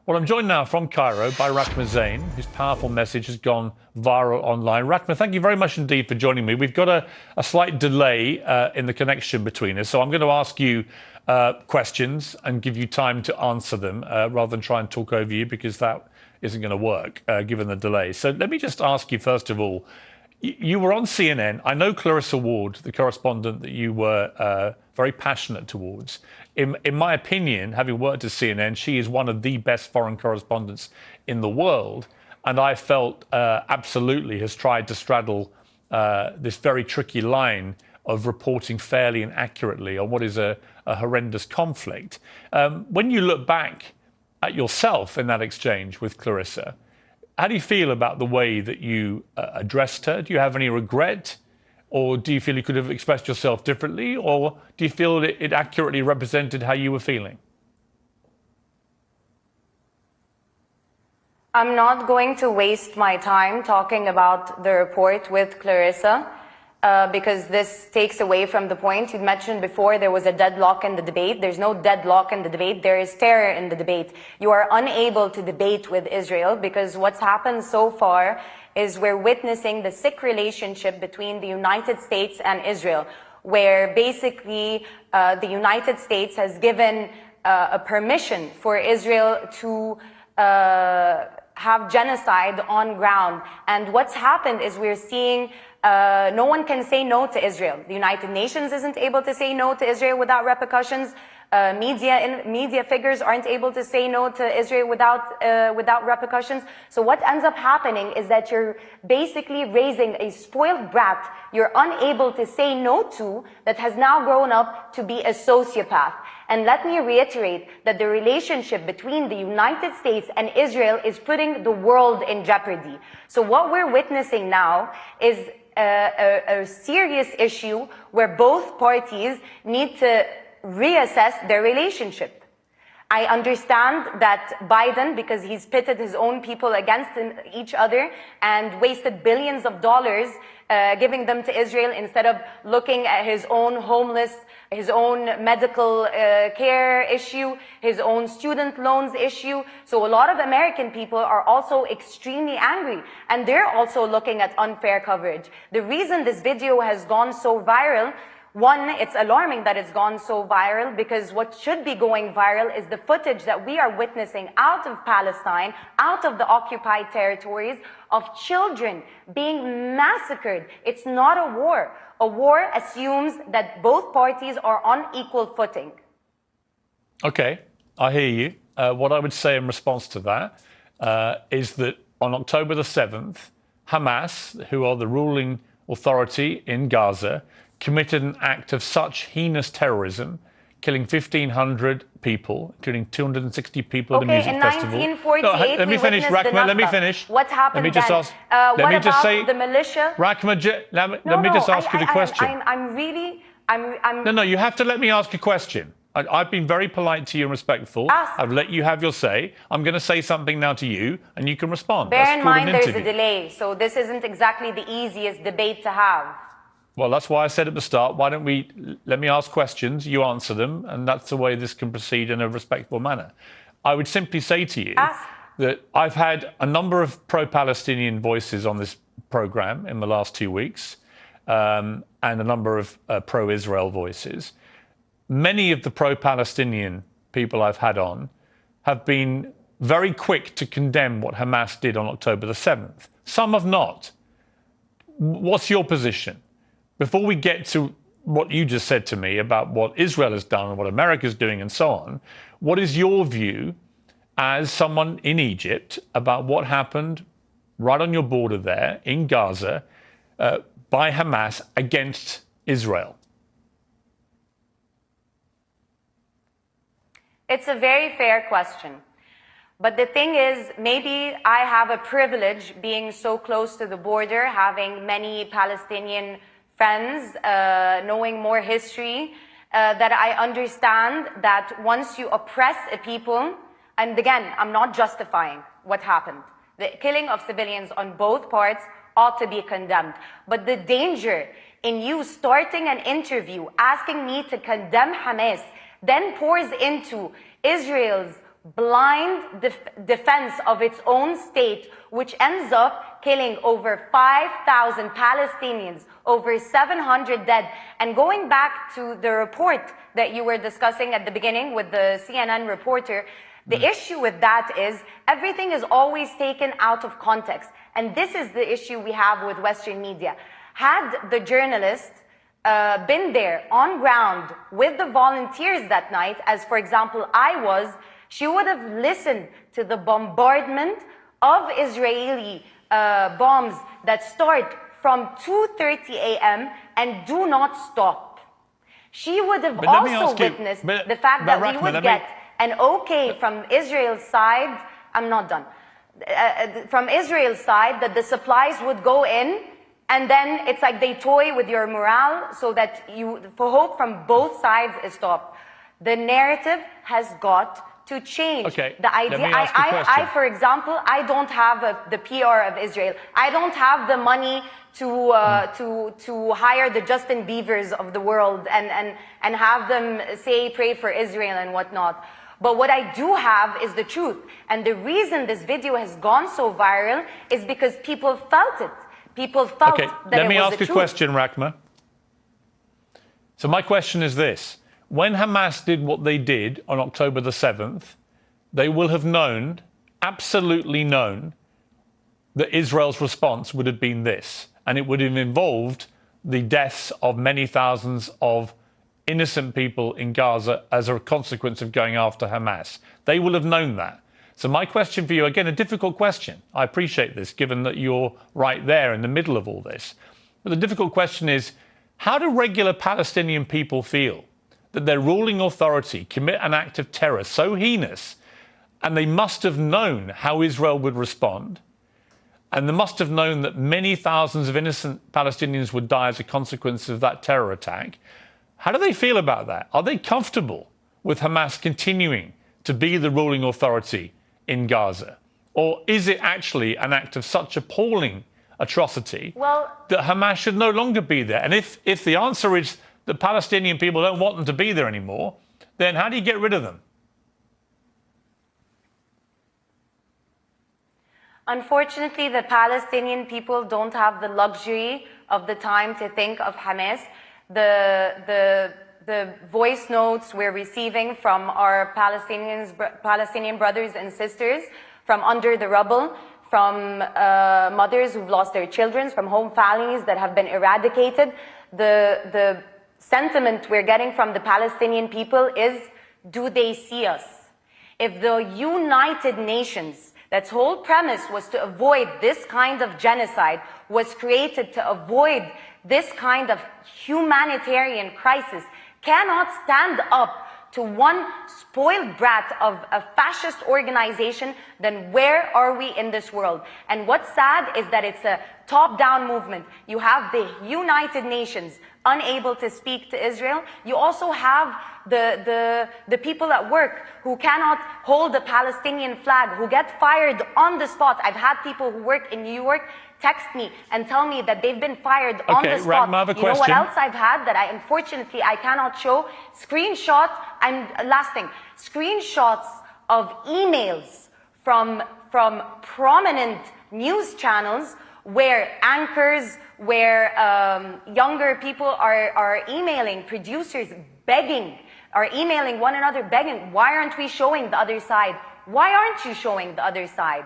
Well, I'm joined now from Cairo by Rachma, whose powerful message has gone viral online. Rachma, thank you very much indeed for joining me. We've got a slight delay in the connection between us, so I'm going to ask you questions and give you time to answer them rather than try and talk over you, because that isn't going to work given the delay. So let me just ask you, first of all, you were on CNN. I know Clarissa Ward, the correspondent that you were very passionate towards. In my opinion, having worked at CNN, she is one of the best foreign correspondents in the world. And I felt absolutely has tried to straddle this very tricky line of reporting fairly and accurately on what is a horrendous conflict. When you look back at yourself in that exchange with Clarissa, how do you feel about the way that you addressed her? Do you have any regret? Or do you feel you could have expressed yourself differently? Or do you feel that it accurately represented how you were feeling? I'm not going to waste my time talking about the report with Clarissa because this takes away from the point. You mentioned before there was a deadlock in the debate. There's no deadlock in the debate. There is terror in the debate. You are unable to debate with Israel because what's happened so far is we're witnessing the sick relationship between the United States and Israel, where basically the United States has given a permission for Israel to have genocide on ground. And what's happened is we're seeing no one can say no to Israel. The United Nations isn't able to say no to Israel without repercussions. Media figures aren't able to say no to Israel without repercussions. So what ends up happening is that you're basically raising a spoiled brat you're unable to say no to, that has now grown up to be a sociopath. And let me reiterate that the relationship between the United States and Israel is putting the world in jeopardy. So what we're witnessing now is a serious issue where both parties need to reassess their relationship. I understand that Biden, because he's pitted his own people against each other and wasted billions of dollars giving them to Israel instead of looking at his own homeless, his own medical care issue, his own student loans issue. So a lot of American people are also extremely angry, and they're also looking at unfair coverage. The reason this video has gone so viral, one, it's alarming that it's gone so viral, because what should be going viral is the footage that we are witnessing out of Palestine, out of the occupied territories, of children being massacred. It's not a war. A war assumes that both parties are on equal footing. Okay, I hear you. What I would say in response to that is that on October the 7th, Hamas, who are the ruling authority in Gaza, committed an act of such heinous terrorism, killing 1,500 people, including 260 people at the music festival. In 1948, let me finish, Rachma. Let me finish. What happened let me just then? ask, let me just say, the militia? Rachma, let me just ask you the question. No, you have to let me ask a question. I've been very polite to you and respectful. I've let you have your say. I'm going to say something now to you, and you can respond. Bear in mind there's a delay, so this isn't exactly the easiest debate to have. Well, that's why I said at the start, why don't we let me ask questions, you answer them, and that's the way this can proceed in a respectful manner. I would simply say to you that I've had a number of pro-Palestinian voices on this program in the last 2 weeks, and a number of pro-Israel voices. Many of the pro-Palestinian people I've had on have been very quick to condemn what Hamas did on October the 7th. Some have not. What's your position? Before we get to what you just said to me about what Israel has done and what America's doing and so on, what is your view as someone in Egypt about what happened right on your border there in Gaza by Hamas against Israel? It's a very fair question. But the thing is, maybe I have a privilege being so close to the border, having many Palestinian friends, knowing more history, that I understand that once you oppress a people, and again, I'm not justifying what happened. The killing of civilians on both parts ought to be condemned. But the danger in you starting an interview asking me to condemn Hamas, then pours into Israel's blind defense of its own state, which ends up killing over 5,000 Palestinians, over 700 dead. And going back to the report that you were discussing at the beginning with the CNN reporter, the issue with that is everything is always taken out of context. And this is the issue we have with Western media. Had the journalist been there on ground with the volunteers that night, as for example I was, she would have listened to the bombardment of Israeli bombs that start from 2:30 a.m. and do not stop. She would have also witnessed the fact that we would get an okay from Israel's side. I'm not done. From Israel's side, that the supplies would go in, and then it's like they toy with your morale so that for hope from both sides is stopped. The narrative has got to change. Okay, the idea. I, for example, I don't have the PR of Israel. I don't have the money to hire the Justin Biebers of the world and have them say pray for Israel and whatnot. But what I do have is the truth. And the reason this video has gone so viral is because people felt it. People felt that it was the truth. Let me ask a question, Rachma. So my question is this. When Hamas did what they did on October the 7th, they will have known, absolutely known, that Israel's response would have been this. And it would have involved the deaths of many thousands of innocent people in Gaza as a consequence of going after Hamas. They will have known that. So my question for you, again, a difficult question. I appreciate this, given that you're right there in the middle of all this. But the difficult question is, how do regular Palestinian people feel that their ruling authority commit an act of terror so heinous, and they must have known how Israel would respond, and they must have known that many thousands of innocent Palestinians would die as a consequence of that terror attack? How do they feel about that? Are they comfortable with Hamas continuing to be the ruling authority in Gaza? Or is it actually an act of such appalling atrocity that Hamas should no longer be there? And if the answer is that Palestinian people don't want them to be there anymore, then how do you get rid of them? Unfortunately, the Palestinian people don't have the luxury of the time to think of Hamas. The voice notes we're receiving from our Palestinian brothers and sisters from under the rubble, from mothers who've lost their children, from home families that have been eradicated, the sentiment we're getting from the Palestinian people is, do they see us? If the United Nations, that's whole premise was to avoid this kind of genocide, was created to avoid this kind of humanitarian crisis, cannot stand up to one spoiled brat of a fascist organization, then where are we in this world? And what's sad is that it's a top-down movement. You have the United Nations unable to speak to Israel. You also have the people at work who cannot hold the Palestinian flag, who get fired on the spot. I've had people who work in New York text me and tell me that they've been fired on the spot. Rachma, I have a question. You know what else I've had that unfortunately I cannot show? Screenshots, last thing, screenshots of emails from prominent news channels where anchors, where younger people are emailing producers, begging, are emailing one another, begging, why aren't we showing the other side? Why aren't you showing the other side?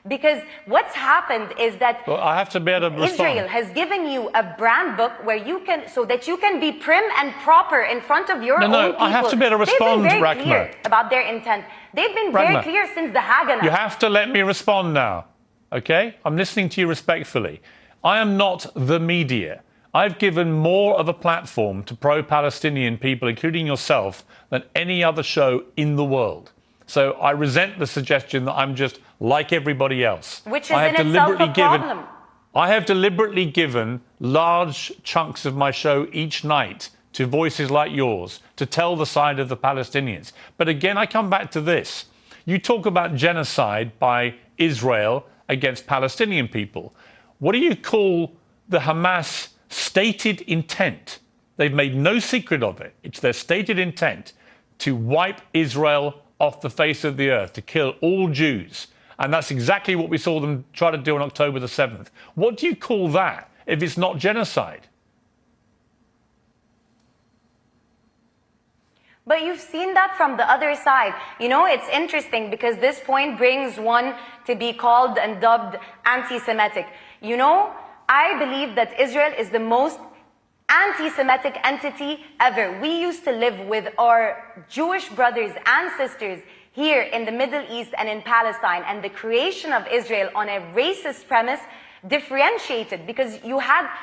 Because what's happened is that I have to be able to respond. Israel has given you a brand book where you can, so that you can be prim and proper in front of your own people. I have to be able to respond, They've been very Rachma. clear about their intent. They've been very clear since the Haganah. You have to let me respond now, okay? I'm listening to you respectfully. I am not the media. I've given more of a platform to pro-Palestinian people, including yourself, than any other show in the world. So I resent the suggestion that I'm just like everybody else. Which is in itself a problem. I have deliberately given large chunks of my show each night to voices like yours to tell the side of the Palestinians. But again, I come back to this. You talk about genocide by Israel against Palestinian people. What do you call the Hamas stated intent? They've made no secret of it. It's their stated intent to wipe Israel off the face of the earth, to kill all Jews. And that's exactly what we saw them try to do on October the 7th. What do you call that if it's not genocide? But you've seen that from the other side. You know, it's interesting because this point brings one to be called and dubbed anti-Semitic. You know, I believe that Israel is the most anti-Semitic entity ever. We used to live with our Jewish brothers and sisters here in the Middle East and in Palestine, and the creation of Israel on a racist premise differentiated, because you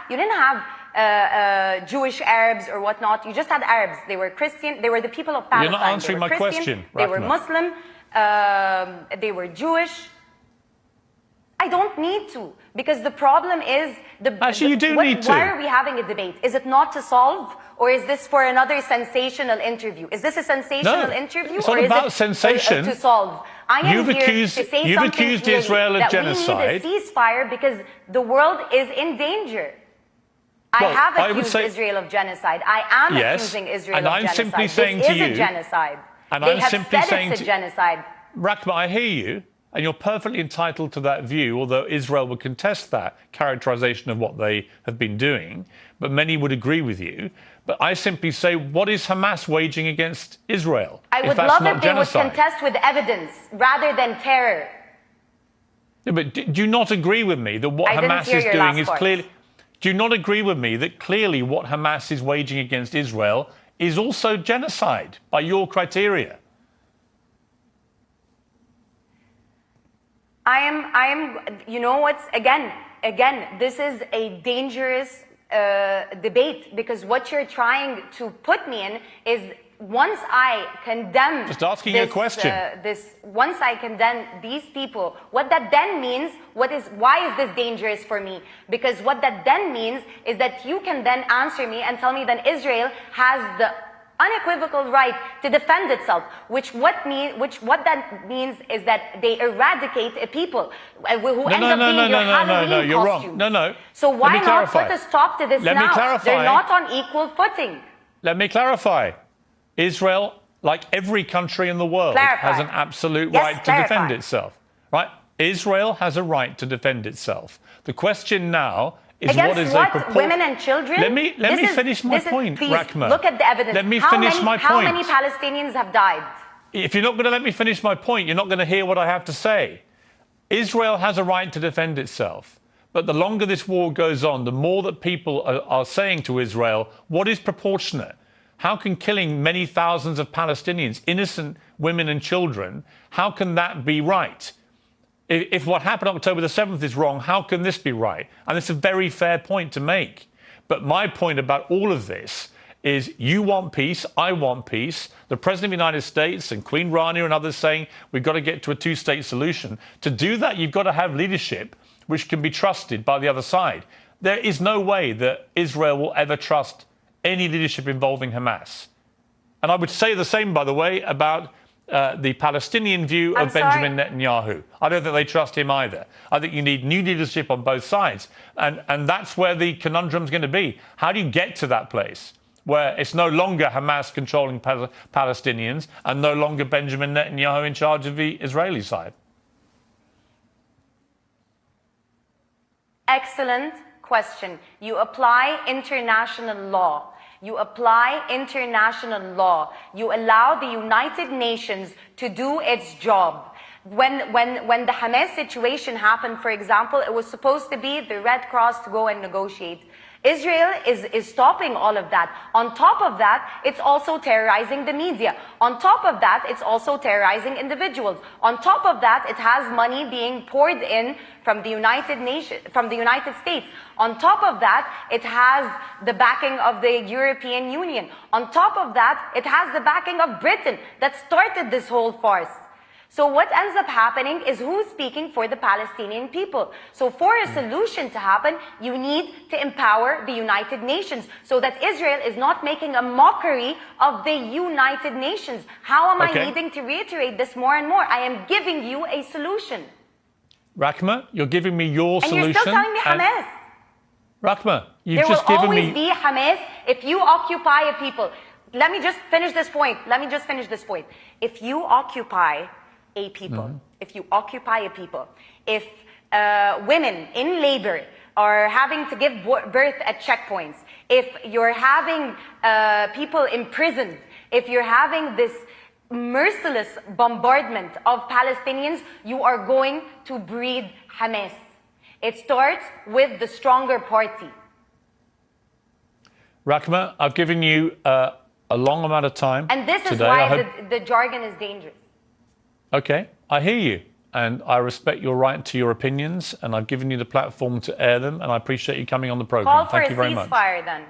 didn't have Jewish Arabs or whatnot. You just had Arabs. They were Christian. They were the people of Palestine. You're not answering my question, They were Rahma. Muslim. They were Jewish. I don't need to, because the problem is Actually, you do need to. Why are we having a debate? Is it not to solve, or is this for another sensational interview? Is this a sensational interview, it's or not is about it sensation. To solve? I am You've here accused- to say you've something accused clearly, Israel of that genocide. we need a ceasefire because the world is in danger. I Well, have I would accused say- Israel of genocide. I am Yes, accusing Israel and of I'm genocide. simply This saying is to a you- genocide. and They I'm have simply said saying it's a to- genocide. Rahma, I hear you, and you're perfectly entitled to that view, although Israel would contest that characterization of what they have been doing, but many would agree with you. But I simply say, what is Hamas waging against Israel? I if would that's love not if they genocide? would contest with evidence rather than terror. Yeah, but do you not agree with me that what I didn't Hamas hear is your doing last is part. clearly... Do you not agree with me that clearly what Hamas is waging against Israel is also genocide by your criteria? I am, you know what's, again, this is a dangerous debate, because what you're trying to put me in is, once I condemn... Just asking you a question. Once I condemn these people, what that then means, why is this dangerous for me? Because what that then means is that you can then answer me and tell me that Israel has the unequivocal right to defend itself, what that means is that they eradicate a people who end up being your Halloween you're costumes. wrong. No. So why not clarify. put a stop to this Let now? me clarify. They're not on equal footing. Let me clarify. Israel, like every country in the world, has an absolute right to defend itself. Right? Israel has a right to defend itself. The question now is against what? Women and children? Let me finish my point, please, Rahma. look at the evidence. Let me finish my point. How many Palestinians have died? If you're not going to let me finish my point, you're not going to hear what I have to say. Israel has a right to defend itself. But the longer this war goes on, the more that people are saying to Israel, what is proportionate? How can killing many thousands of Palestinians, innocent women and children, how can that be right? If what happened on October the 7th is wrong, how can this be right? And it's a very fair point to make. But my point about all of this is, you want peace, I want peace. The President of the United States and Queen Rania and others saying we've got to get to a two-state solution. To do that, you've got to have leadership which can be trusted by the other side. There is no way that Israel will ever trust any leadership involving Hamas. And I would say the same, by the way, about the Palestinian view of Benjamin Netanyahu. I don't think they trust him either. I think you need new leadership on both sides. And that's where the conundrum's going to be. How do you get to that place where it's no longer Hamas controlling Palestinians and no longer Benjamin Netanyahu in charge of the Israeli side? Excellent question. You apply international law. You apply international law. You allow the United Nations to do its job. When the Hamas situation happened, for example, it was supposed to be the Red Cross to go and negotiate. Israel is stopping all of that. On top of that, it's also terrorizing the media. On top of that, it's also terrorizing individuals. On top of that, it has money being poured in from the United States. On top of that, it has the backing of the European Union. On top of that, it has the backing of Britain that started this whole farce. So what ends up happening is, who's speaking for the Palestinian people? So for a solution to happen, you need to empower the United Nations so that Israel is not making a mockery of the United Nations. How am I needing to reiterate this more and more? I am giving you a solution. Rahma, you're giving me your solution. And you're still telling me Hamas. Rahma, you've just given me... There will always be Hamas if you occupy a people. let me just finish this point. If you occupy a people, if women in labor are having to give birth at checkpoints, if you're having people imprisoned, if you're having this merciless bombardment of Palestinians, you are going to breed Hamas. It starts with the stronger party. Rachma, I've given you a long amount of time. And this today. is why the jargon is dangerous. Okay, I hear you. And I respect your right to your opinions. And I've given you the platform to air them. And I appreciate you coming on the program. Call for Thank you very much. ceasefire then.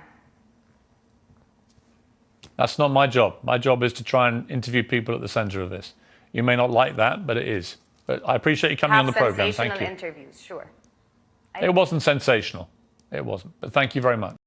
That's not my job. My job is to try and interview people at the center of this. You may not like that, but it is. But I appreciate you coming on the program. Thank you. Interviews, sure. It wasn't sensational. It wasn't. But thank you very much.